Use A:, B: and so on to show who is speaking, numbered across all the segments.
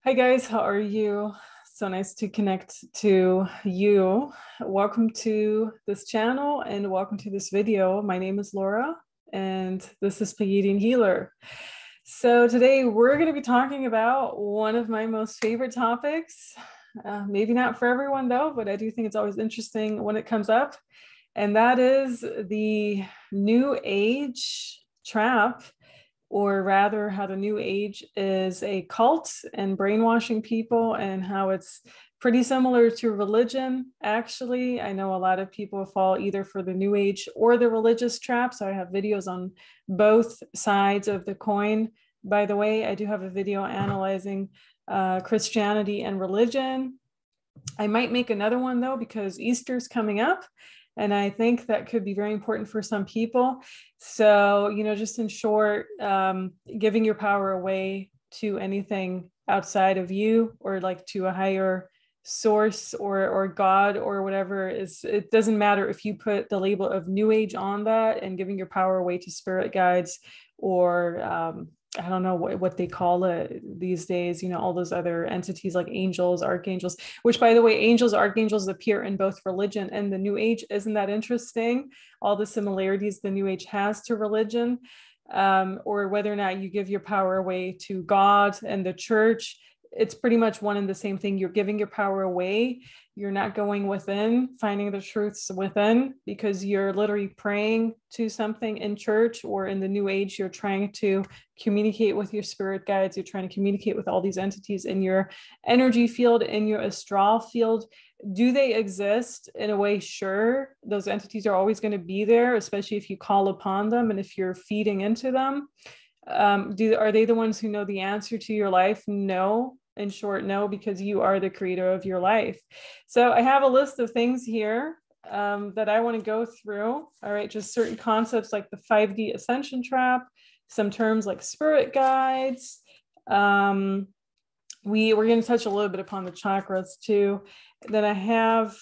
A: Hi guys, how are you? So nice to connect to you. Welcome to this channel and welcome to this video. My name is Laura and this is Pleiadian Healer. So today we're going to be talking about one of my most favorite topics. Maybe not for everyone though, but I do think it's always interesting when it comes up. And that is the New Age trap, or rather how the New Age is a cult and brainwashing people, and how it's pretty similar to religion. Actually, I know a lot of people fall either for the New Age or the religious trap, so I have videos on both sides of the coin. By the way, I do have a video analyzing Christianity and religion. I might make another one though, because Easter's coming up. And I think that could be very important for some people. So, just in short, giving your power away to anything outside of you, or like to a higher source or God or whatever, it doesn't matter if you put the label of New Age on that, and giving your power away to spirit guides, or I don't know what they call it these days, all those other entities like angels, archangels, which, by the way, angels, archangels appear in both religion and the New Age. Isn't that interesting? All the similarities the New Age has to religion, or whether or not you give your power away to God and the church. It's pretty much one and the same thing. You're giving your power away. You're not going within, finding the truths within, because you're literally praying to something in church or in the New Age. You're trying to communicate with your spirit guides. You're trying to communicate with all these entities in your energy field, in your astral field. Do they exist? In a way, sure. Those entities are always going to be there, especially if you call upon them and if you're feeding into them. Are they the ones who know the answer to your life? No. In short, no, because you are the creator of your life. So I have a list of things here that I want to go through. All right, just certain concepts like the 5D Ascension Trap, some terms like spirit guides. We're going to touch a little bit upon the chakras too. Then I have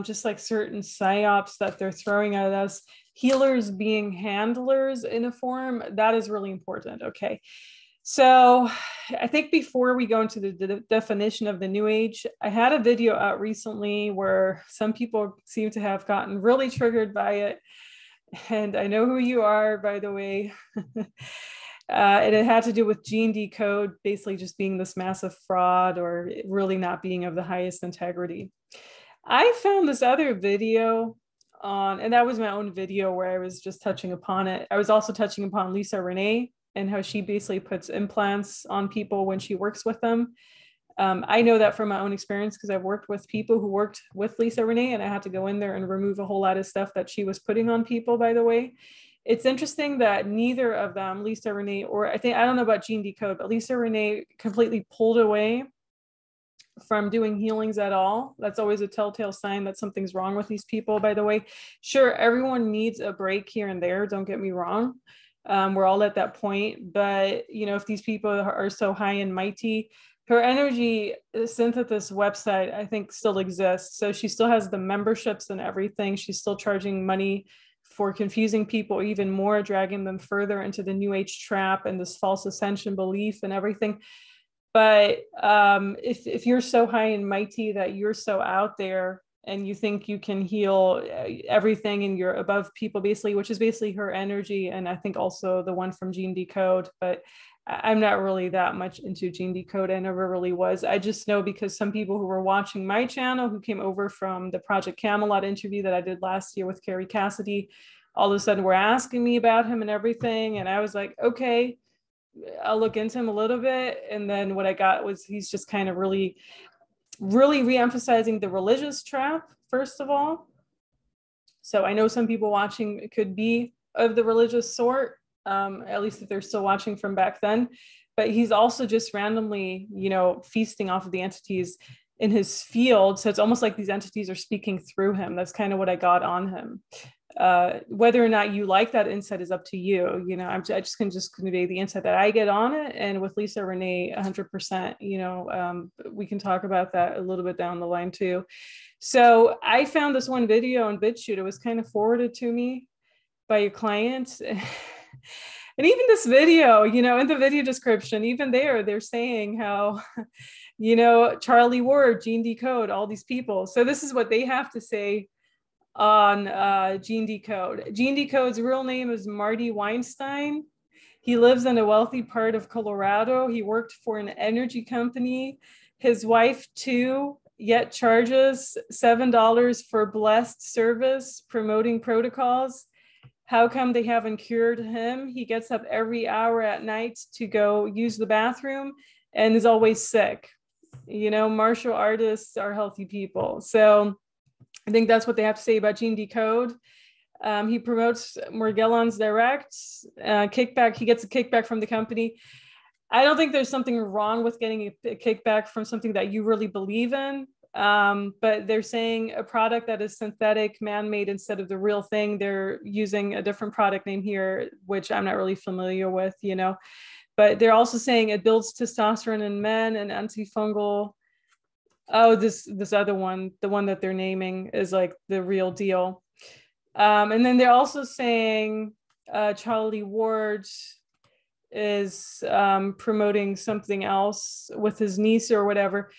A: just like certain psyops that they're throwing at us. Healers being handlers in a form, that is really important. Okay. So I think before we go into the definition of the New Age, I had a video out recently where some people seem to have gotten really triggered by it. And I know who you are, by the way. And it had to do with gene decode, basically just being this massive fraud, or really not being of the highest integrity. I found this other video and that was my own video where I was just touching upon it. I was also touching upon Lisa Renee and how she basically puts implants on people when she works with them. I know that from my own experience, because I've worked with people who worked with Lisa Renee, and I had to go in there and remove a whole lot of stuff that she was putting on people, by the way. It's interesting that neither of them, Lisa Renee, or I don't know about Gene Decode, but Lisa Renee completely pulled away from doing healings at all. That's always a telltale sign that something's wrong with these people, by the way. Sure, everyone needs a break here and there, don't get me wrong. We're all at that point, but if these people are so high and mighty, her energy synthesis website, I think, still exists. So she still has the memberships and everything. She's still charging money for confusing people even more, dragging them further into the New Age trap and this false ascension belief and everything. But if you're so high and mighty that you're so out there and you think you can heal everything and you're above people, basically, which is basically her energy, and I think also the one from Gene Decode, but I'm not really that much into Gene Decode. I never really was. I just know because some people who were watching my channel, who came over from the Project Camelot interview that I did last year with Carrie Cassidy, all of a sudden were asking me about him and everything. And I was like, okay, I'll look into him a little bit. And then what I got was he's just kind of really re-emphasizing the religious trap, first of all. So I know some people watching could be of the religious sort, at least if they're still watching from back then. But he's also just randomly, feasting off of the entities in his field. So it's almost like these entities are speaking through him. That's kind of what I got on him. Whether or not you like that insight is up to you. I just can convey the insight that I get on it. And with Lisa Renee, 100%, we can talk about that a little bit down the line too. So I found this one video on BitChute. It was kind of forwarded to me by a client. And even this video, in the video description, even they're saying how, Charlie Ward, Gene Decode, all these people. So this is what they have to say on Gene Decode. Gene Decode's real name is Marty Weinstein. He lives in a wealthy part of Colorado. He worked for an energy company. His wife, too, yet charges $7 for blessed service, promoting protocols. How come they haven't cured him? He gets up every hour at night to go use the bathroom and is always sick. Martial artists are healthy people. So I think that's what they have to say about Gene Decode. He promotes Morgellons Direct, kickback. He gets a kickback from the company. I don't think there's something wrong with getting a kickback from something that you really believe in. But they're saying a product that is synthetic, man-made instead of the real thing. They're using a different product name here, which I'm not really familiar with, but they're also saying it builds testosterone in men and antifungal. Oh, this other one, the one that they're naming is like the real deal. And then they're also saying Charlie Ward is promoting something else with his niece or whatever.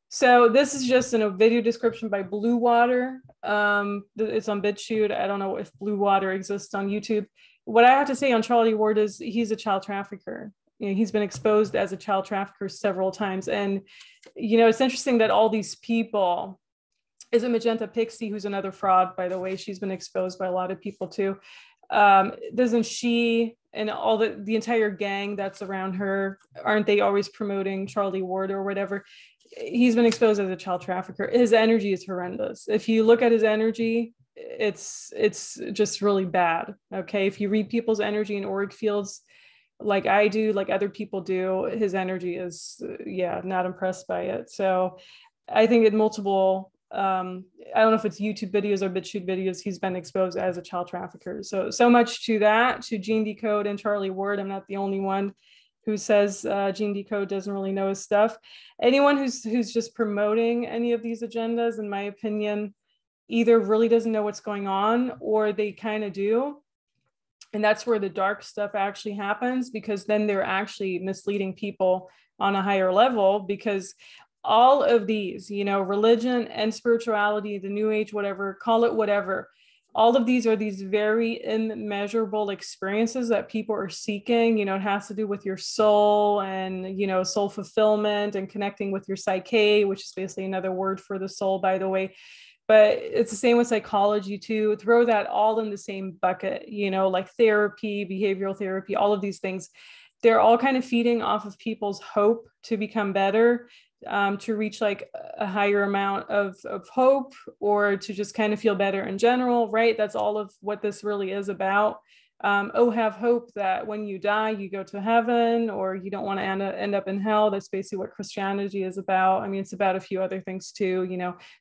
A: So this is just in a video description by Blue Water. It's on BitChute. I don't know if Blue Water exists on YouTube. What I have to say on Charlie Ward is he's a child trafficker. He's been exposed as a child trafficker several times. And, it's interesting that all these people, is it Magenta Pixie, who's another fraud, by the way, she's been exposed by a lot of people too. Doesn't she and all the entire gang that's around her, aren't they always promoting Charlie Ward or whatever? He's been exposed as a child trafficker. His energy is horrendous. If you look at his energy, it's just really bad. Okay. If you read people's energy in auric fields, like I do, like other people do, his energy is, not impressed by it. So I think in multiple, I don't know if it's YouTube videos or BitChute videos, he's been exposed as a child trafficker. So much to that, to Gene Decode and Charlie Ward. I'm not the only one who says Gene Decode doesn't really know his stuff. Anyone who's just promoting any of these agendas, in my opinion, either really doesn't know what's going on or they kind of do. And that's where the dark stuff actually happens, because then they're actually misleading people on a higher level, because all of these, religion and spirituality, the new age, whatever, call it whatever, all of these are these very immeasurable experiences that people are seeking. It has to do with your soul and, soul fulfillment and connecting with your psyche, which is basically another word for the soul, by the way. But it's the same with psychology too. Throw that all in the same bucket, like therapy, behavioral therapy, all of these things. They're all kind of feeding off of people's hope to become better, to reach like a higher amount of hope, or to just kind of feel better in general, right? That's all of what this really is about. Have hope that when you die, you go to heaven, or you don't want to end up in hell. That's basically what Christianity is about. I mean, it's about a few other things too,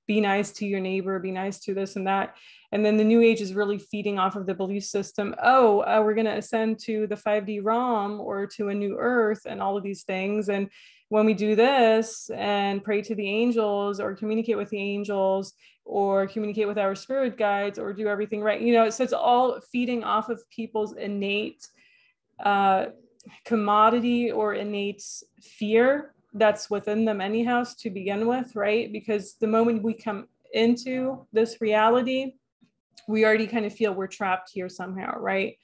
A: be nice to your neighbor, be nice to this and that. And then the new age is really feeding off of the belief system. We're going to ascend to the 5D realm or to a new earth and all of these things. And when we do this and pray to the angels or communicate with the angels or communicate with our spirit guides or do everything right, so it's all feeding off of people's innate commodity or innate fear that's within them anyhow to begin with, right? Because the moment we come into this reality, we already kind of feel we're trapped here somehow, right?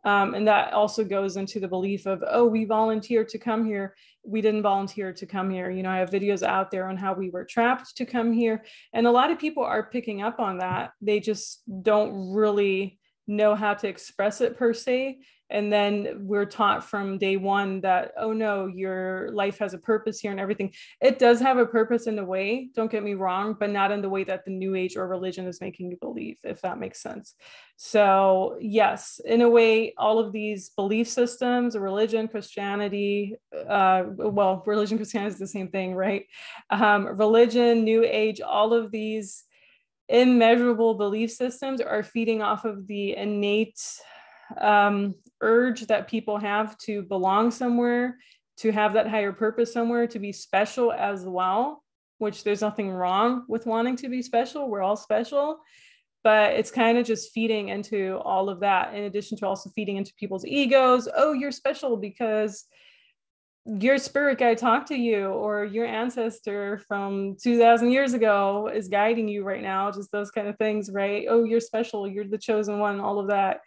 A: And that also goes into the belief of, we volunteered to come here. We didn't volunteer to come here. I have videos out there on how we were trapped to come here. And a lot of people are picking up on that. They just don't really know how to express it per se. And then we're taught from day one that, no, your life has a purpose here and everything. It does have a purpose in a way, don't get me wrong, but not in the way that the new age or religion is making you believe, if that makes sense. So yes, in a way, all of these belief systems, religion, Christianity, religion, Christianity is the same thing, right? Religion, new age, all of these immeasurable belief systems are feeding off of the innate urge that people have to belong somewhere, to have that higher purpose somewhere, to be special as well, which there's nothing wrong with wanting to be special. We're all special. but it's kind of just feeding into all of that, in addition to also feeding into people's egos. Oh, you're special because your spirit guide talked to you, or your ancestor from 2000 years ago is guiding you right now, just those kind of things, right? Oh, you're special, you're the chosen one, all of that.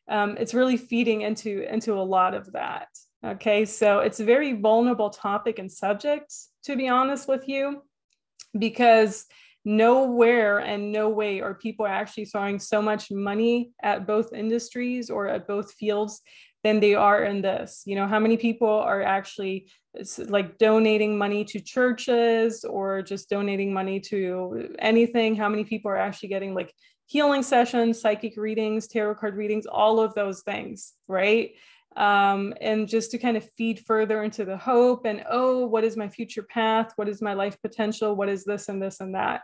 A: It's really feeding into a lot of that. Okay, so it's a very vulnerable topic and subject, to be honest with you, because nowhere and no way are people actually throwing so much money at both industries or at both fields than they are in this. You know, how many people are actually like donating money to churches or just donating money to anything? How many people are actually getting like healing sessions, psychic readings, tarot card readings, all of those things, right? And just to kind of feed further into the hope and, oh, what is my future path? What is my life potential? What is this and this and that?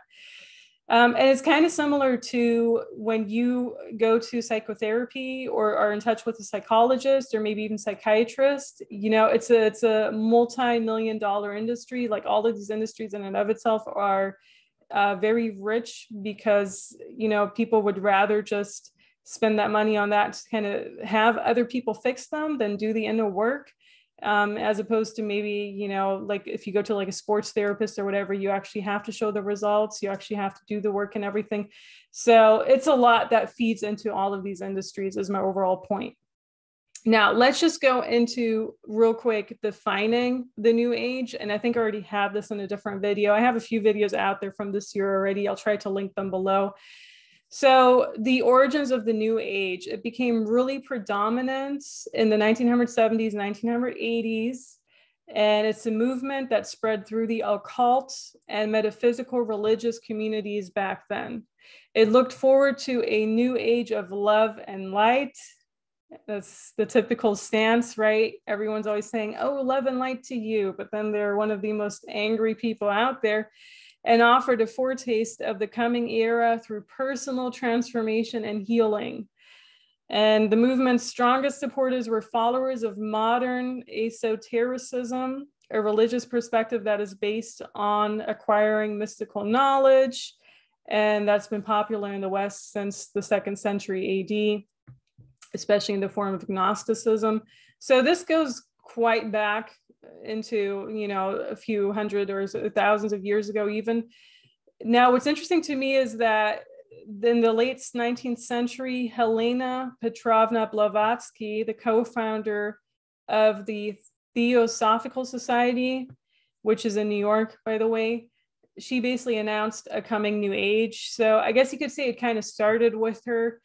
A: And it's kind of similar to when you go to psychotherapy or are in touch with a psychologist or maybe even psychiatrist. You know, it's a multi-million-dollar industry. Like all of these industries in and of itself are very rich because, you know, people would rather just spend that money on that to kind of have other people fix them than do the inner work. As opposed to maybe, you know, like if you go to like a sports therapist or whatever, you actually have to show the results, you actually have to do the work and everything. So it's a lot that feeds into all of these industries is my overall point. Now, let's just go into real quick defining the new age. And I think I already have this in a different video. I have a few videos out there from this year already. I'll try to link them below. So the origins of the new age, it became really predominant in the 1970s, 1980s. And it's a movement that spread through the occult and metaphysical religious communities back then. It looked forward to a new age of love and light. That's the typical stance, right? Everyone's always saying, oh, love and light to you. But then they're one of the most angry people out there, and offered a foretaste of the coming era through personal transformation and healing. And the movement's strongest supporters were followers of modern esotericism, a religious perspective that is based on acquiring mystical knowledge. And that's been popular in the West since the 2nd century AD, especially in the form of Gnosticism. So this goes quite back into, you know, a few hundred or thousands of years ago even. Now, what's interesting to me is that in the late 19th century, Helena Petrovna Blavatsky, the co-founder of the Theosophical Society, which is in New York, by the way, she basically announced a coming new age. So I guess you could say it kind of started with her.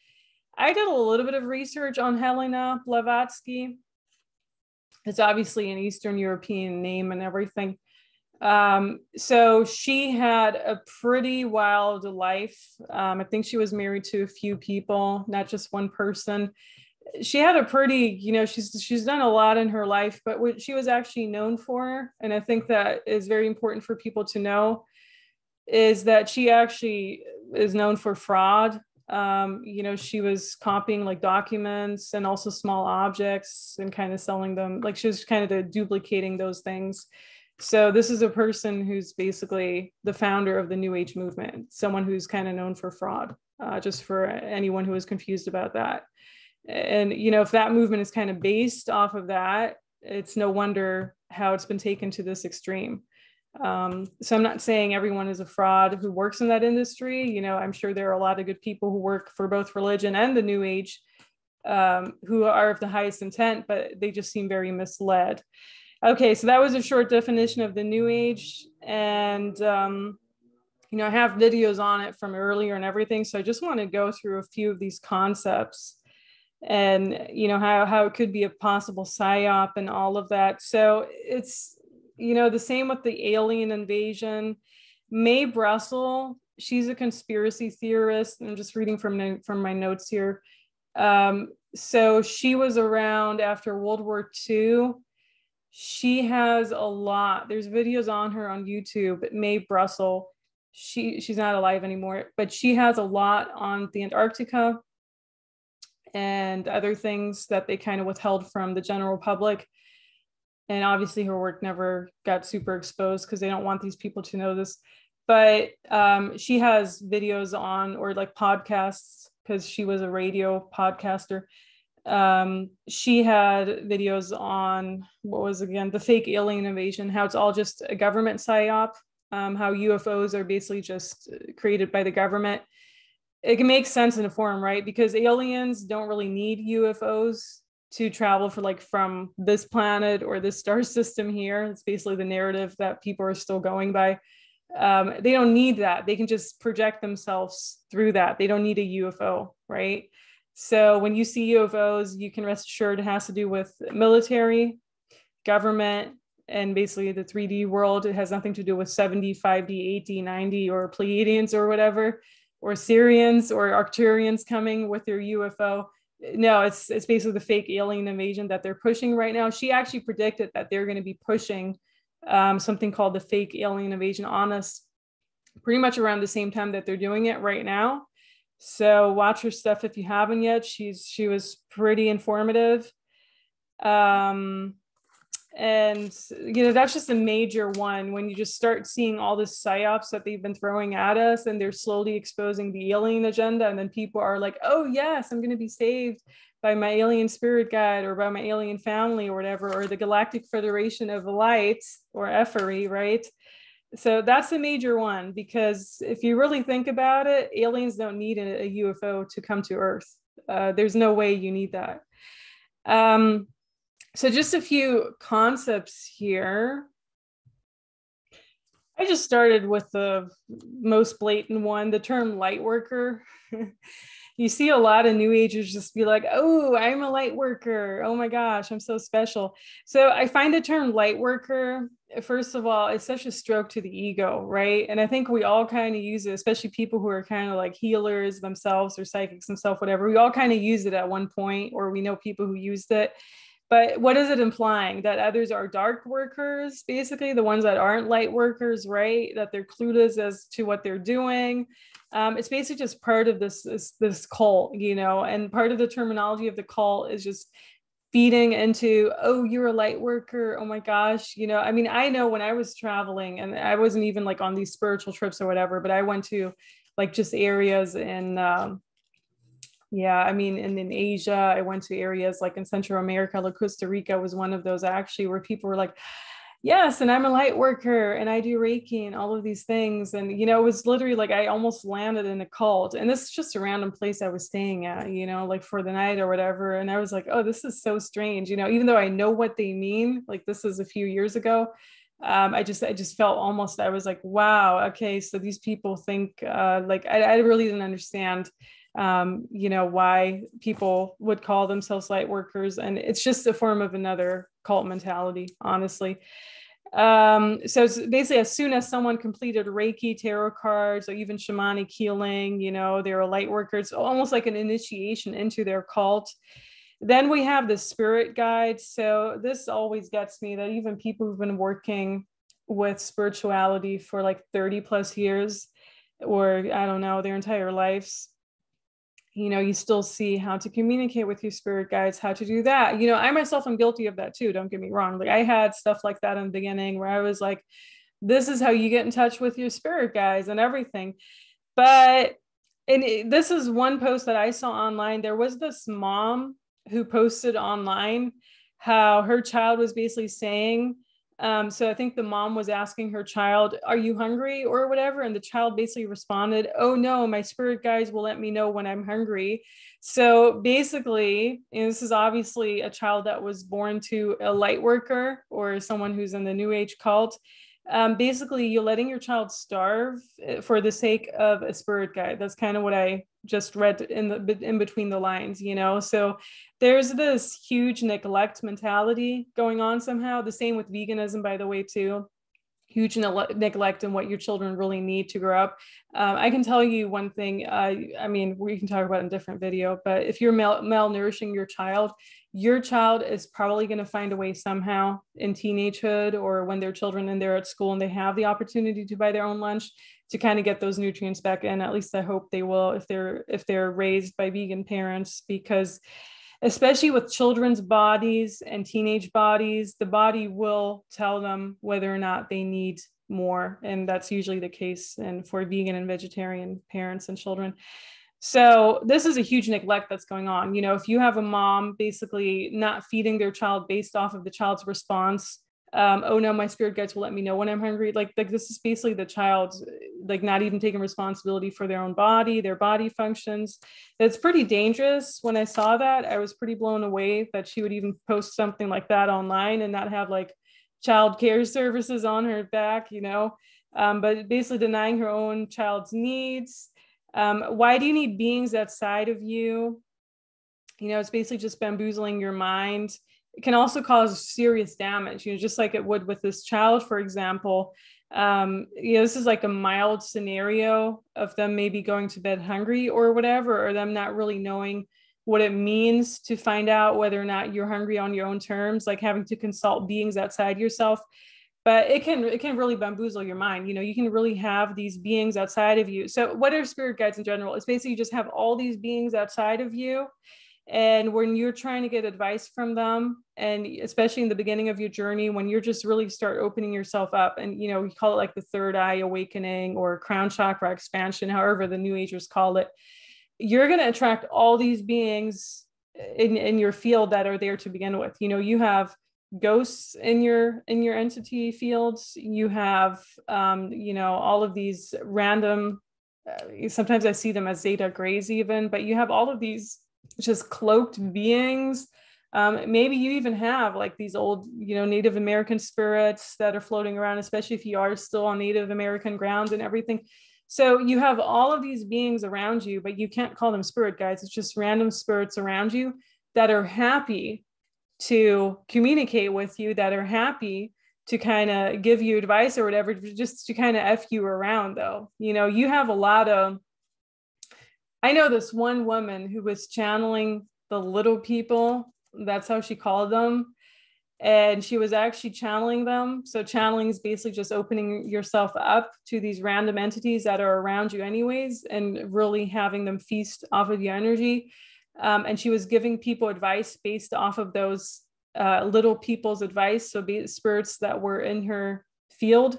A: I did a little bit of research on Helena Blavatsky. It's obviously an Eastern European name and everything. So she had a pretty wild life. I think she was married to a few people, not just one person. She had a pretty, you know, she's done a lot in her life, but what she was actually known for, and I think that is very important for people to know, is that she actually is known for fraud. You know, she was copying like documents and also small objects and kind of selling them. Like she was kind of duplicating those things. So this is a person who's basically the founder of the New Age movement, someone who's kind of known for fraud, just for anyone who is confused about that. And, you know, if that movement is kind of based off of that, it's no wonder how it's been taken to this extreme. So I'm not saying everyone is a fraud who works in that industry. You know, I'm sure there are a lot of good people who work for both religion and the New Age, who are of the highest intent, but they just seem very misled. Okay, so that was a short definition of the New Age. And, you know, I have videos on it from earlier and everything. So I just want to go through a few of these concepts and, you know, how it could be a possible psyop and all of that. So it's, you know, the same with the alien invasion. Mae Brussel, she's a conspiracy theorist. I'm just reading from my notes here. So she was around after World War II. She has a lot. There's videos on her on YouTube. Mae Brussel, she's not alive anymore, but she has a lot on the Antarctica and other things that they kind of withheld from the general public. And obviously her work never got super exposed because they don't want these people to know this. But she has videos on, or like podcasts, because she was a radio podcaster. She had videos on, what was again, the fake alien invasion, how it's all just a government psyop, how UFOs are basically just created by the government. It can make sense in a form, right? Because aliens don't really need UFOs to travel for like from this planet or this star system here. It's basically the narrative that people are still going by. They don't need that. They can just project themselves through that. They don't need a UFO, right? So when you see UFOs, you can rest assured it has to do with military, government, and basically the 3D world. It has nothing to do with 70, 5D, 8D, 9D, or Pleiadians or whatever, or Syrians or Arcturians coming with their UFO. No, it's basically the fake alien invasion that they're pushing right now. She actually predicted that they're going to be pushing something called the fake alien invasion on us pretty much around the same time that they're doing it right now. So watch her stuff if you haven't yet. She was pretty informative. And that's just a major one when you just start seeing all the psyops that they've been throwing at us, and they're slowly exposing the alien agenda, and then people are like, oh yes, I'm going to be saved by my alien spirit guide or by my alien family or whatever, or the Galactic Federation of Light, or EFERY, right? So that's a major one, because if you really think about it, aliens don't need a UFO to come to Earth. There's no way you need that. So just a few concepts here. I just started with the most blatant one, the term light worker. You see a lot of new agers just be like, oh, I'm a light worker. Oh my gosh, I'm so special. So I find the term light worker, first of all, it's such a stroke to the ego, right? And I think we all kind of use it, especially people who are kind of like healers themselves or psychics themselves, whatever. We all kind of use it at one point, or we know people who used it. But what is it implying? That others are dark workers, basically, the ones that aren't light workers, right? That they're clueless as to what they're doing. It's basically just part of this cult, and part of the terminology of the cult is just feeding into, oh, you're a light worker. Oh my gosh. I mean, I know when I was traveling, and I wasn't even like on these spiritual trips or whatever, but I went to like just areas in, in Asia. I went to areas like in Central America, like Costa Rica was one of those actually, where people were like, yes, and I'm a light worker and I do Reiki and all of these things. And, it was literally like I almost landed in a cult. And this is just a random place I was staying at, like for the night or whatever. And I was like, oh, this is so strange, even though I know what they mean, like this is a few years ago. I just felt almost, I was like, wow, okay, so these people think like I really didn't understand why people would call themselves light workers. And it's just a form of another cult mentality, honestly. So it's basically, as soon as someone completed Reiki, tarot cards, or even shamanic healing, they were light workers, almost like an initiation into their cult. Then we have the spirit guides. So this always gets me, that even people who've been working with spirituality for like 30 plus years, or I don't know, their entire lives, you still see how to communicate with your spirit guides, how to do that. I myself am guilty of that too. Don't get me wrong. Like I had stuff like that in the beginning where I was like, this is how you get in touch with your spirit guides and everything. But, this is one post that I saw online. There was this mom who posted online how her child was basically saying, so I think the mom was asking her child, are you hungry or whatever? And the child basically responded, oh no, my spirit guides will let me know when I'm hungry. So basically, this is obviously a child that was born to a light worker or someone who's in the New Age cult. Basically, you're letting your child starve for the sake of a spirit guide. That's kind of what I just read in between the lines, so there's this huge neglect mentality going on somehow. The same with veganism, by the way, too. Huge neglect in what your children really need to grow up. I can tell you one thing, I mean, we can talk about it in a different video, but if you're malnourishing your child is probably going to find a way somehow in teenagehood, or when they're children and they're at school and they have the opportunity to buy their own lunch, to kind of get those nutrients back in. At least I hope they will, if they're raised by vegan parents, because especially with children's bodies and teenage bodies, the body will tell them whether or not they need more. And that's usually the case and for vegan and vegetarian parents and children. So this is a huge neglect that's going on. You know, if you have a mom basically not feeding their child based off of the child's response, oh no, my spirit guides will let me know when I'm hungry. Like this is basically the child like not even taking responsibility for their own body, their body functions. It's pretty dangerous. When I saw that, I was pretty blown away that she would even post something like that online and not have like child care services on her back, you know, but basically denying her own child's needs. Why do you need beings outside of you? You know, it's basically just bamboozling your mind. It can also cause serious damage, you know, just like it would with this child, for example. You know, this is like a mild scenario of them maybe going to bed hungry or whatever, or them not really knowing what it means to find out whether or not you're hungry on your own terms, like having to consult beings outside yourself. But it can really bamboozle your mind. You know, you can really have these beings outside of you. So what are spirit guides in general? It's basically you just have all these beings outside of you. And when you're trying to get advice from them, and especially in the beginning of your journey, when you're just really start opening yourself up, and, you know, we call it like the third eye awakening or crown chakra expansion, however the New Agers call it, you're going to attract all these beings in your field that are there to begin with. You know, you have ghosts in your entity fields. You have, you know, all of these random, sometimes I see them as Zeta Grays even, but you have all of these just cloaked beings. Maybe you even have like these old, you know, Native American spirits that are floating around, especially if you are still on Native American ground and everything. So you have all of these beings around you, but you can't call them spirit guides. It's just random spirits around you that are happy to communicate with you, that are happy to kind of give you advice or whatever, just to kind of F you around though. You know, you have a lot of, I know this one woman who was channeling the little people, that's how she called them. And she was actually channeling them. So channeling is basically just opening yourself up to these random entities that are around you anyways, and really having them feast off of your energy. And she was giving people advice based off of those little people's advice. So spirits that were in her field.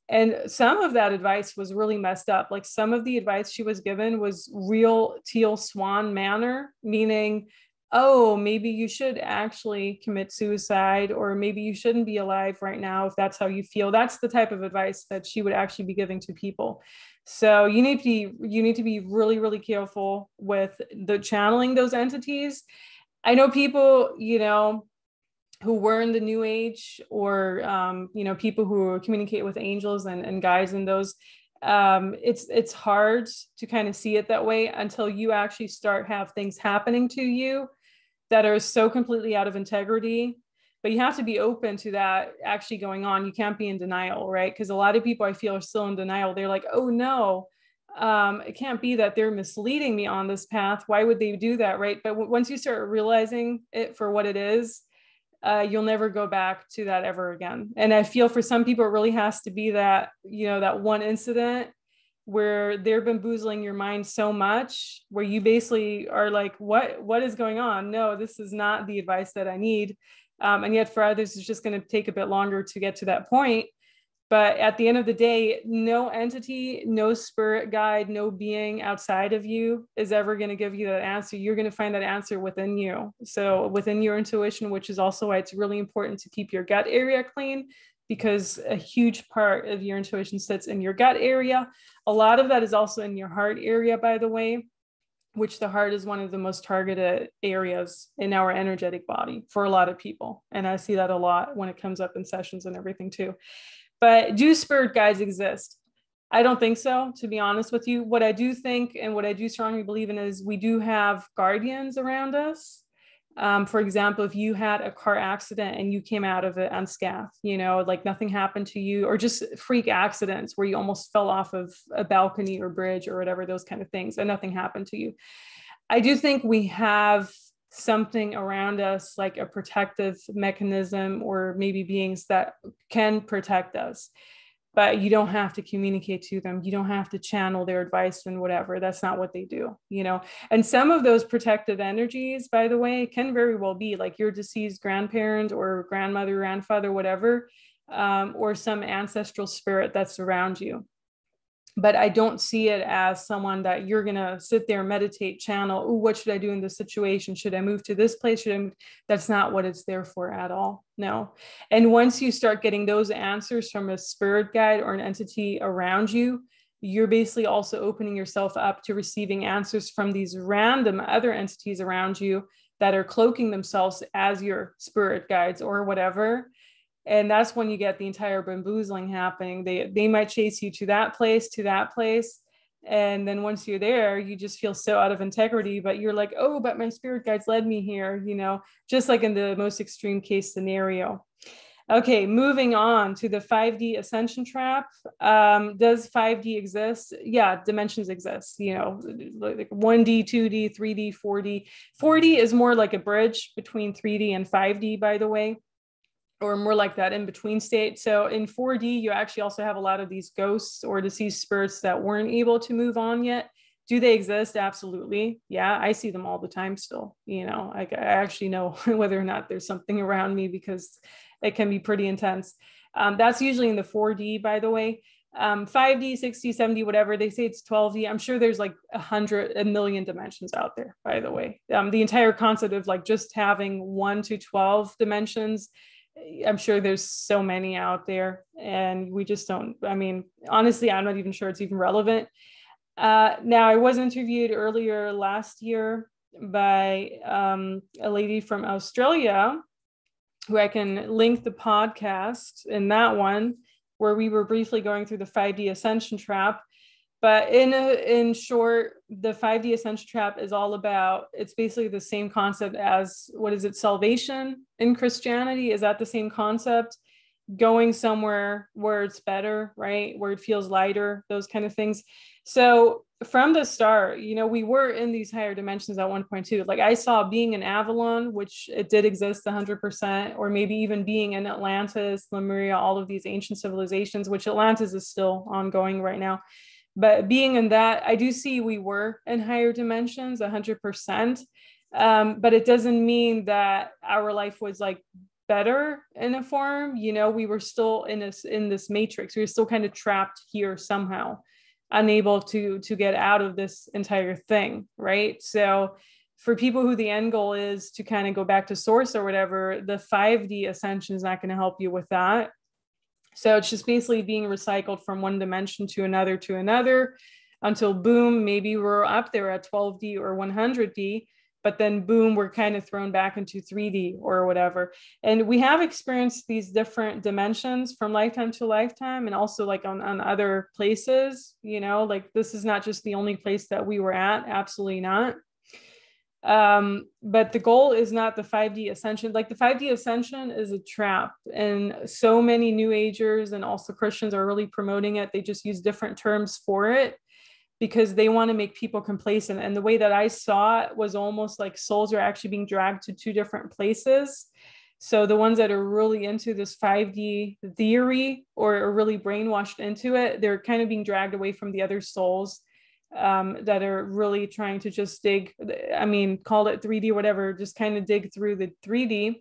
A: And some of that advice was really messed up. Like some of the advice she was given was real teal swan manner, meaning, oh, maybe you should actually commit suicide, or maybe you shouldn't be alive right now if that's how you feel. That's the type of advice that she would actually be giving to people. So you need to be really, really careful with the channeling those entities. I know people, you know, who were in the New Age, or you know, people who communicate with angels and guides and those. It's hard to kind of see it that way until you actually start have things happening to you that are so completely out of integrity. But you have to be open to that actually going on. You can't be in denial, right? Because a lot of people I feel are still in denial. They're like, oh no, it can't be that they're misleading me on this path. Why would they do that, right? But once you start realizing it for what it is, you'll never go back to that ever again. And I feel for some people, it really has to be that, you know, that one incident where they're bamboozling your mind so much, where you basically are like, what is going on? No, this is not the advice that I need. And yet for others, it's just going to take a bit longer to get to that point. But at the end of the day, no entity, no spirit guide, no being outside of you is ever going to give you that answer. You're going to find that answer within you. So within your intuition, which is also why it's really important to keep your gut area clean, because a huge part of your intuition sits in your gut area. A lot of that is also in your heart area, by the way, which the heart is one of the most targeted areas in our energetic body for a lot of people. And I see that a lot when it comes up in sessions and everything too. But do spirit guides exist? I don't think so, to be honest with you. What I do think and what I do strongly believe in is we do have guardians around us. For example, if you had a car accident and you came out of it unscathed, you know, like nothing happened to you, or just freak accidents where you almost fell off of a balcony or bridge or whatever, those kind of things, and nothing happened to you. I do think we have something around us, like a protective mechanism, or maybe beings that can protect us. But you don't have to communicate to them. You don't have to channel their advice and whatever. That's not what they do, you know? And some of those protective energies, by the way, can very well be like your deceased grandparent or grandmother, grandfather, whatever. or some ancestral spirit that's around you. But I don't see it as someone that you're going to sit there, meditate, channel. Oh, what should I do in this situation? Should I move to this place? Should I move? That's not what it's there for at all. No. And once you start getting those answers from a spirit guide or an entity around you, you're basically also opening yourself up to receiving answers from these random other entities around you that are cloaking themselves as your spirit guides or whatever. And that's when you get the entire bamboozling happening. They might chase you to that place. And then once you're there, you just feel so out of integrity, but you're like, oh, but my spirit guides led me here, just like in the most extreme case scenario. Okay, moving on to the 5D Ascension Trap. Does 5D exist? Yeah, dimensions exist, like 1D, 2D, 3D, 4D. 4D is more like a bridge between 3D and 5D, by the way, or more like that in between state. So in 4D, you actually also have a lot of these ghosts or deceased spirits that weren't able to move on yet. Do they exist? Absolutely. Yeah, I see them all the time still. I actually know whether or not there's something around me because it can be pretty intense. That's usually in the 4D, by the way. 5D, 6D, 7D, whatever, they say it's 12D. I'm sure there's like 100 million dimensions out there, by the way. The entire concept of like just having 1 to 12 dimensions, I'm sure there's so many out there, and we just don't, honestly, I'm not even sure it's even relevant. Now, I was interviewed earlier last year by a lady from Australia, who I can link the podcast in that one, where we were briefly going through the 5D Ascension Trap. But in short, the 5D Ascension Trap is all about, it's basically the same concept as, what is it, salvation in Christianity? Is that the same concept? Going somewhere where it's better, right? Where it feels lighter, those kind of things. So from the start, we were in these higher dimensions at one point too. Like I saw being in Avalon, which it did exist 100%, or maybe even being in Atlantis, Lemuria, all of these ancient civilizations, which Atlantis is still ongoing right now. But being in that, I do see we were in higher dimensions 100%. But it doesn't mean that our life was like better in a form. We were still in this matrix. We were still kind of trapped here somehow, unable to get out of this entire thing, right? So for people who the end goal is to kind of go back to source or whatever, the 5D ascension is not going to help you with that. So it's just basically being recycled from one dimension to another until boom, maybe we're up there at 12D or 100D, but then boom, we're kind of thrown back into 3D or whatever. And we have experienced these different dimensions from lifetime to lifetime, and also like on other places, like this is not just the only place that we were at, absolutely not. But the goal is not the 5D ascension. Like the 5D ascension is a trap, and so many New Agers and also Christians are really promoting it. They just use different terms for it because they want to make people complacent. And the way that I saw it was almost like souls are actually being dragged to two different places. So the ones that are really into this 5D theory or are really brainwashed into it, they're kind of being dragged away from the other souls that are really trying to just dig, call it 3D or whatever, just kind of dig through the 3D.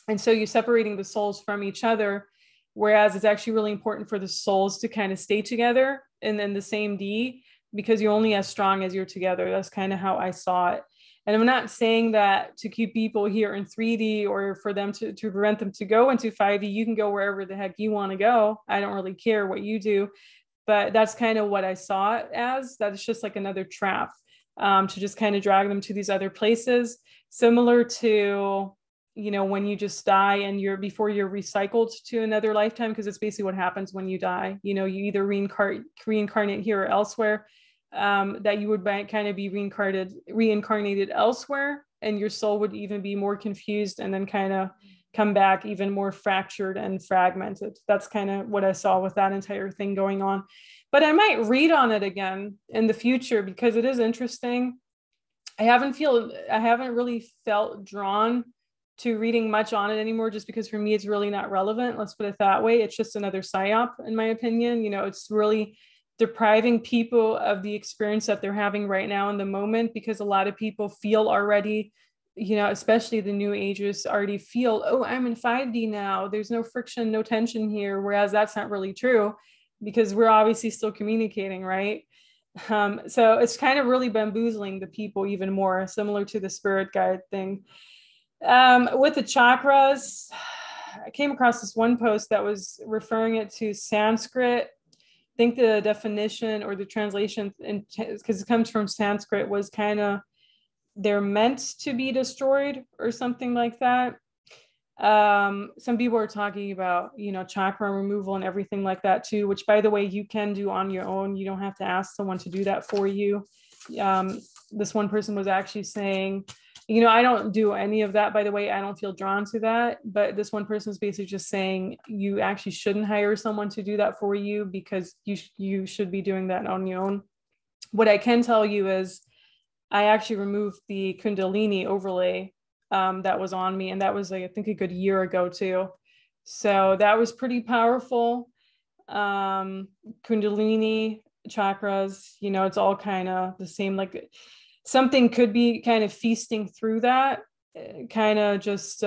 A: And so you're separating the souls from each other, whereas it's actually really important for the souls to kind of stay together and then the same D, because you're only as strong as you're together. That's kind of how I saw it. And I'm not saying that to keep people here in 3D or for them to prevent them to go into 5D. You can go wherever the heck you want to go. I don't really care what you do. But that's kind of what I saw it as, that it's just like another trap to just kind of drag them to these other places, similar to, when you just die and before you're recycled to another lifetime, because it's basically what happens when you die. You either reincarnate here or elsewhere, that you would kind of be reincarnated elsewhere, and your soul would even be more confused and then kind of come back even more fractured and fragmented. That's kind of what I saw with that entire thing going on. But I might read on it again in the future because it is interesting. I haven't really felt drawn to reading much on it anymore, just because for me, it's really not relevant. Let's put it that way. It's just another psyop, in my opinion. It's really depriving people of the experience that they're having right now in the moment, because a lot of people feel already especially the new agers already feel, oh, I'm in 5D now. There's no friction, no tension here. Whereas that's not really true, because we're obviously still communicating, right? So it's kind of really bamboozling the people even more, similar to the spirit guide thing. With the chakras, I came across this one post that was referring it to Sanskrit. I think the definition or the translation, because it comes from Sanskrit, was kind of, they're meant to be destroyed or something like that. Some people are talking about, chakra removal and everything like that too, which, by the way, you can do on your own. You don't have to ask someone to do that for you. This one person was actually saying, I don't do any of that, by the way. I don't feel drawn to that. But this one person was basically just saying, you actually shouldn't hire someone to do that for you, because you should be doing that on your own. What I can tell you is, I actually removed the Kundalini overlay that was on me. And that was, I think, a good year ago too. So that was pretty powerful. Kundalini, chakras, it's all kind of the same. Like, something could be kind of feasting through that, kind of just,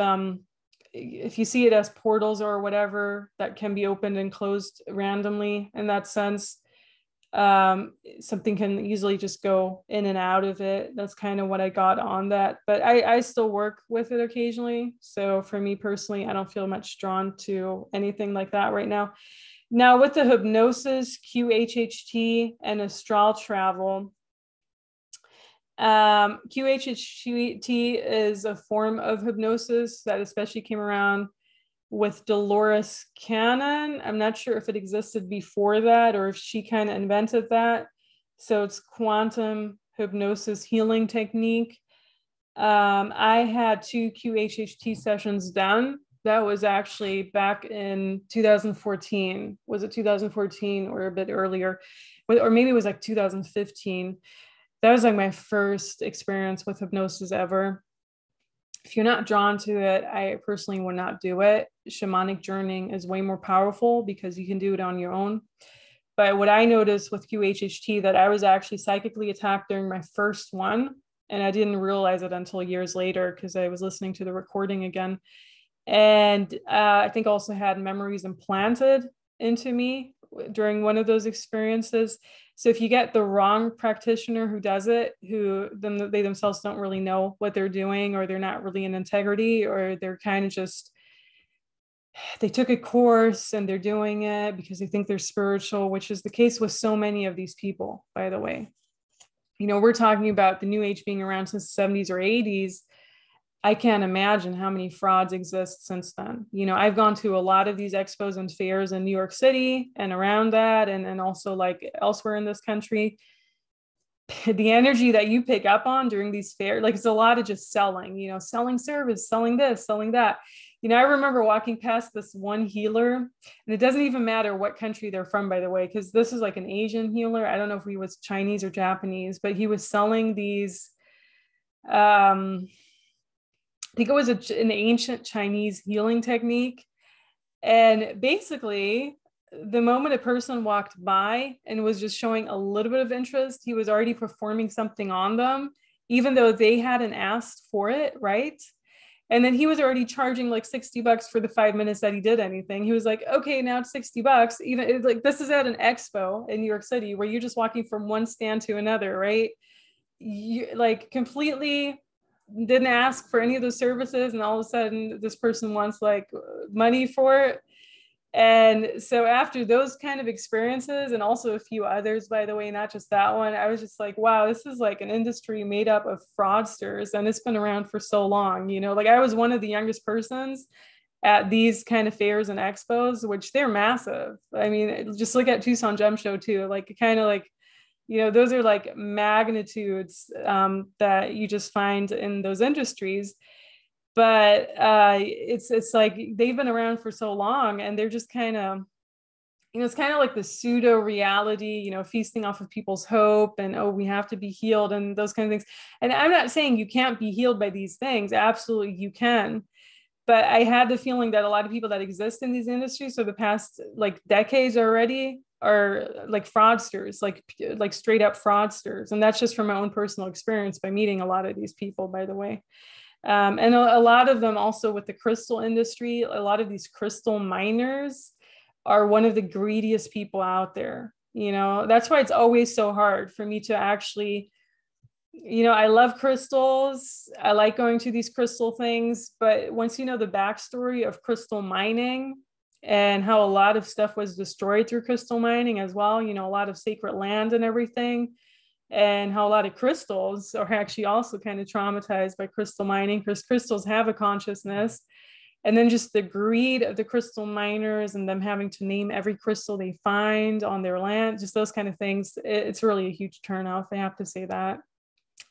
A: if you see it as portals or whatever, that can be opened and closed randomly in that sense. Something can easily just go in and out of it. That's kind of what I got on that, but I still work with it occasionally. So for me personally, I don't feel much drawn to anything like that right now. Now with the hypnosis, QHHT, and astral travel, QHHT is a form of hypnosis that especially came around with Dolores Cannon. I'm not sure if it existed before that or if she kind of invented that. So it's quantum hypnosis healing technique. I had 2 QHHT sessions done. That was actually back in 2014. Was it 2014 or a bit earlier? Or maybe it was like 2015. That was like my first experience with hypnosis ever. If you're not drawn to it, I personally would not do it. Shamanic journeying is way more powerful because you can do it on your own. But what I noticed with QHHT, that I was actually psychically attacked during my first one. And I didn't realize it until years later because I was listening to the recording again. And I think also had memories implanted into me during one of those experiences. So if you get the wrong practitioner who does it, they themselves don't really know what they're doing, or they're not really in integrity, or they're kind of just, they took a course and they're doing it because they think they're spiritual, which is the case with so many of these people, by the way. We're talking about the New Age being around since the 70s or 80s. I can't imagine how many frauds exist since then. I've gone to a lot of these expos and fairs in New York City and around that, and also like elsewhere in this country. The energy that you pick up on during these fairs, like, it's a lot of just selling, selling service, selling this, selling that. I remember walking past this one healer, and it doesn't even matter what country they're from, by the way, because this is like an Asian healer. I don't know if he was Chinese or Japanese, but he was selling these, I think it was an ancient Chinese healing technique. And basically, the moment a person walked by and was just showing a little bit of interest, he was already performing something on them, even though they hadn't asked for it, right? And then he was already charging like $60 for the 5 minutes that he did anything. He was like, okay, now it's $60. Even like, this is at an expo in New York City where you're just walking from one stand to another, right? You like completely didn't ask for any of those services, and all of a sudden this person wants like money for it. And so after those kind of experiences, and also a few others, by the way, not just that one, I was just like, wow, this is like an industry made up of fraudsters, and it's been around for so long. Like, I was one of the youngest persons at these kind of fairs and expos, which they're massive. I mean, just look at Tucson Gem Show too, like kind of like, those are like magnitudes that you just find in those industries. But it's like they've been around for so long, and they're just kind of, it's kind of like the pseudo reality, feasting off of people's hope, and, oh, we have to be healed, and those kind of things. And I'm not saying you can't be healed by these things. Absolutely, you can. But I had the feeling that a lot of people that exist in these industries for the past like decades already are like fraudsters, like straight up fraudsters. And that's just from my own personal experience by meeting a lot of these people, by the way. And a lot of them also with the crystal industry, a lot of these crystal miners are one of the greediest people out there. You know, that's why it's always so hard for me to actually, you know, I love crystals. I like going to these crystal things, but once you know the backstory of crystal mining and how a lot of stuff was destroyed through crystal mining as well, you know, a lot of sacred land and everything, and how a lot of crystals are actually also kind of traumatized by crystal mining because crystals have a consciousness. And then just the greed of the crystal miners and them having to name every crystal they find on their land, just those kind of things. It's really a huge turnoff, I have to say that.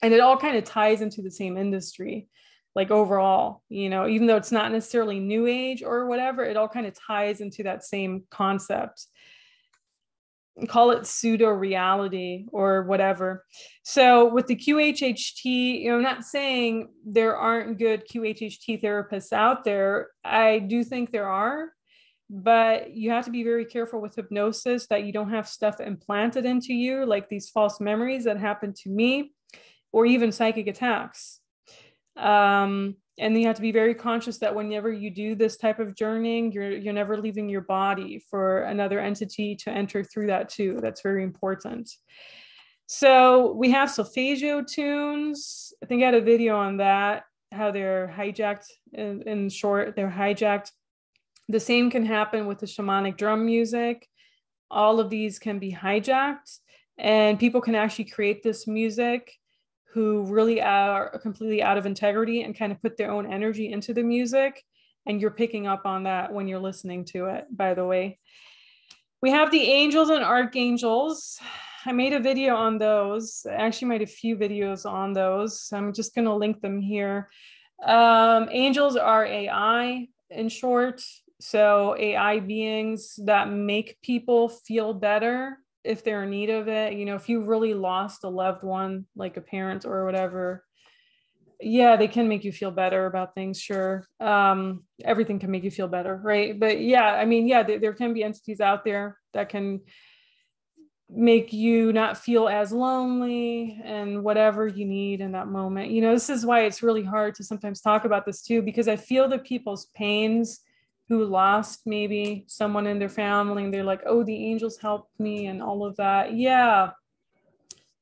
A: And it all kind of ties into the same industry, like overall, you know, even though it's not necessarily new age or whatever, it all kind of ties into that same concept. Call it pseudo reality or whatever. So with the QHHT, you know, I'm not saying there aren't good QHHT therapists out there. I do think there are, but you have to be very careful with hypnosis that you don't have stuff implanted into you, like these false memories that happened to me, or even psychic attacks. And you have to be very conscious that whenever you do this type of journeying, you're never leaving your body for another entity to enter through that too. That's very important. So we have solfeggio tunes. I think I had a video on that, how they're hijacked. In short, they're hijacked. The same can happen with the shamanic drum music. All of these can be hijacked, and people can actually create this music who really are completely out of integrity and kind of put their own energy into the music. And you're picking up on that when you're listening to it, by the way. We have the angels and archangels. I made a video on those. I actually made a few videos on those. I'm just going to link them here. Angels are AI in short. So AI beings that make people feel better if they're in need of it. You know, if you really lost a loved one, like a parent or whatever, yeah, they can make you feel better about things. Sure. Everything can make you feel better, right? But yeah, I mean, yeah, there can be entities out there that can make you not feel as lonely and whatever you need in that moment. You know, this is why it's really hard to sometimes talk about this too, because I feel the people's pains who lost maybe someone in their family and they're like, oh, the angels helped me and all of that. Yeah,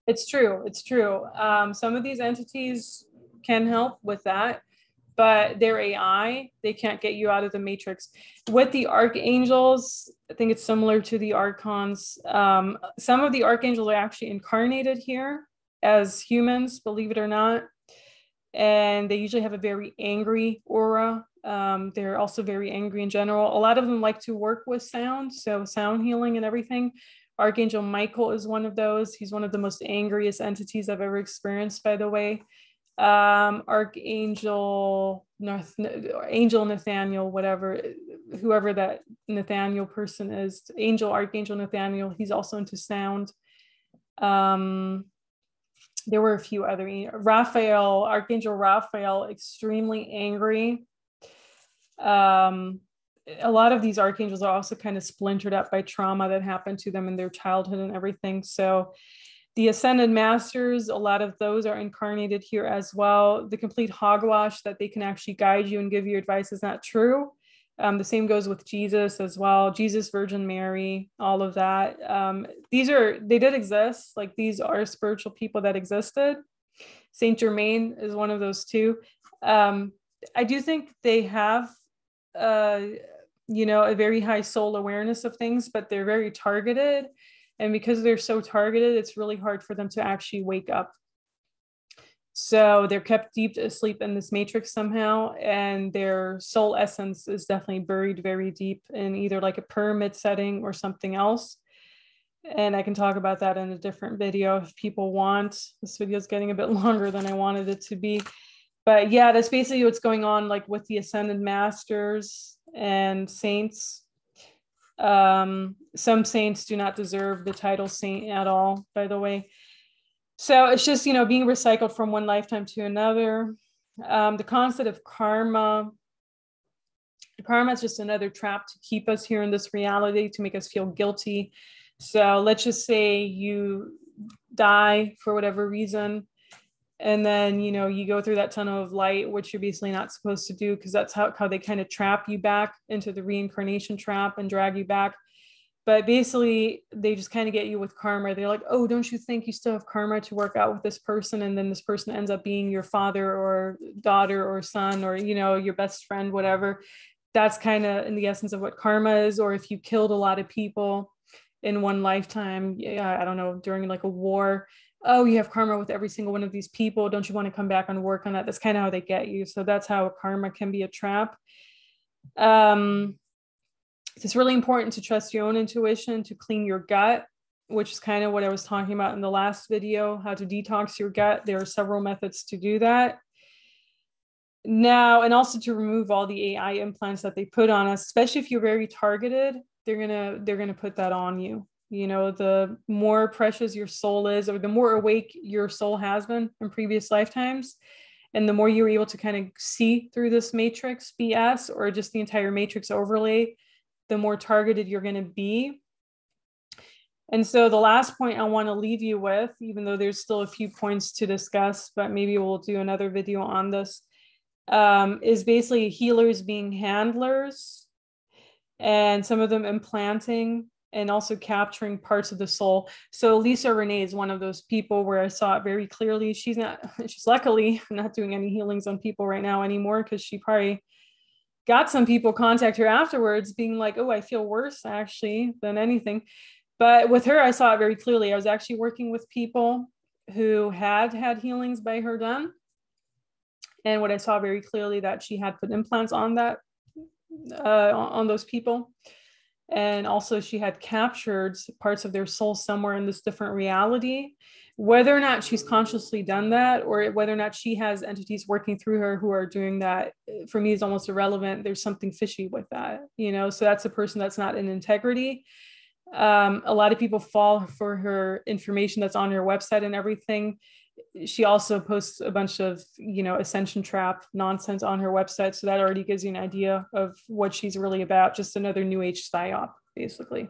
A: it's true. It's true. Some of these entities can help with that, but they're AI. They can't get you out of the matrix. With the archangels, I think it's similar to the archons. Some of the archangels are actually incarnated here as humans, believe it or not. And they usually have a very angry aura. They're also very angry in general. A lot of them like to work with sound, so sound healing and everything. Archangel Michael is one of those. He's one of the most angriest entities I've ever experienced, by the way. Archangel Angel Nathaniel, whatever, whoever that Nathaniel person is, Archangel Nathaniel, he's also into sound. There were a few other, Archangel Raphael, extremely angry. A lot of these archangels are also kind of splintered up by trauma that happened to them in their childhood and everything. So the Ascended Masters, a lot of those are incarnated here as well. The complete hogwash that they can actually guide you and give you advice is not true. The same goes with Jesus as well. Jesus, Virgin Mary, all of that. They did exist. Like, these are spiritual people that existed. Saint Germain is one of those too. I do think they have, you know, a very high soul awareness of things, but they're very targeted. And because they're so targeted, it's really hard for them to actually wake up. So they're kept deep asleep in this matrix somehow, and their soul essence is definitely buried very deep in either like a pyramid setting or something else. And I can talk about that in a different video if people want. This video is getting a bit longer than I wanted it to be. But yeah, that's basically what's going on, like with the Ascended Masters and saints. Some saints do not deserve the title saint at all, by the way. So it's just, you know, being recycled from one lifetime to another. The concept of karma. Karma is just another trap to keep us here in this reality, to make us feel guilty. So let's just say you die for whatever reason. And then, you know, you go through that tunnel of light, which you're basically not supposed to do, because that's how they kind of trap you back into the reincarnation trap and drag you back. But basically, they just kind of get you with karma. They're like, oh, don't you think you still have karma to work out with this person? And then this person ends up being your father or daughter or son, or, you know, your best friend, whatever. That's kind of in the essence of what karma is. Or if you killed a lot of people in one lifetime, yeah, I don't know, during like a war, oh, you have karma with every single one of these people. Don't you want to come back and work on that? That's kind of how they get you. So that's how karma can be a trap. It's really important to trust your own intuition, to clean your gut, which is kind of what I was talking about in the last video, how to detox your gut. There are several methods to do that. Now, and also to remove all the AI implants that they put on us, especially if you're very targeted, they're gonna put that on you. You know, the more precious your soul is, or the more awake your soul has been in previous lifetimes, and the more you're able to kind of see through this matrix BS or just the entire matrix overlay, the more targeted you're going to be. And so the last point I want to leave you with, even though there's still a few points to discuss, but maybe we'll do another video on this, is basically healers being handlers, and some of them implanting and also capturing parts of the soul. So Lisa Renee is one of those people where I saw it very clearly. She's luckily not doing any healings on people right now anymore, because she probably got some people contact her afterwards being like, oh, I feel worse actually than anything. But with her, I saw it very clearly. I was actually working with people who had healings by her done. And what I saw very clearly, that she had put implants on that, on those people. And also she had captured parts of their soul somewhere in this different reality. Whether or not she's consciously done that, or whether or not she has entities working through her who are doing that, for me is almost irrelevant. There's something fishy with that, you know? So that's a person that's not in integrity. A lot of people fall for her information that's on her website and everything. She also posts a bunch of, you know, Ascension Trap nonsense on her website. So that already gives you an idea of what she's really about. Just another new age psyop, basically.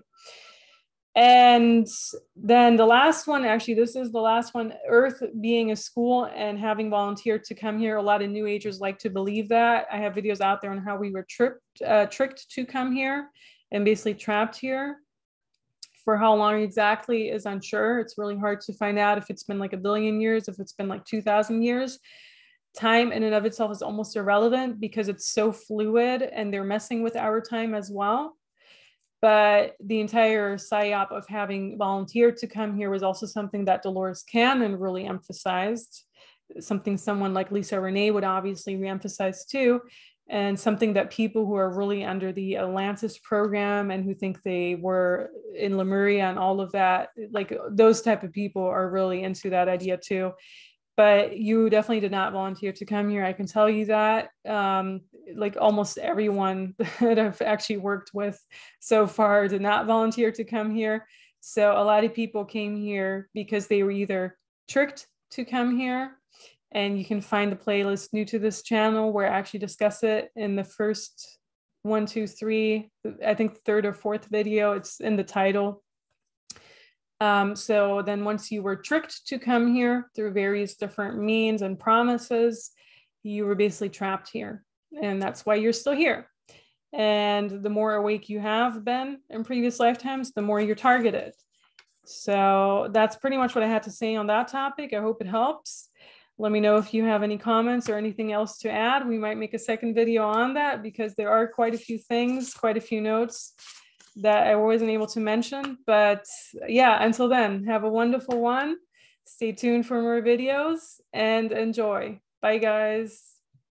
A: And then the last one, actually, this is the last one, Earth being a school and having volunteered to come here. A lot of new agers like to believe that. I have videos out there on how we were tricked to come here and basically trapped here. For how long exactly is unsure. It's really hard to find out if it's been like 1 billion years, if it's been like 2,000 years. Time in and of itself is almost irrelevant because it's so fluid, and they're messing with our time as well. But the entire psyop of having volunteered to come here was also something that Dolores Cannon really emphasized, something someone like Lisa Renee would obviously reemphasize too, and something that people who are really under the Atlantis program and who think they were in Lemuria and all of that, like those type of people are really into that idea too. But you definitely did not volunteer to come here. I can tell you that. Like almost everyone that I've actually worked with so far did not volunteer to come here. So a lot of people came here because they were either tricked to come here, and you can find the playlist new to this channel where I actually discuss it in the first 1, 2, 3, I think third or fourth video. It's in the title. So then once you were tricked to come here through various different means and promises, you were basically trapped here. And that's why you're still here. And the more awake you have been in previous lifetimes, the more you're targeted. So that's pretty much what I had to say on that topic. I hope it helps. Let me know if you have any comments or anything else to add. We might make a second video on that because there are quite a few things, quite a few notes that I wasn't able to mention. But yeah, until then, have a wonderful one. Stay tuned for more videos and enjoy. Bye, guys.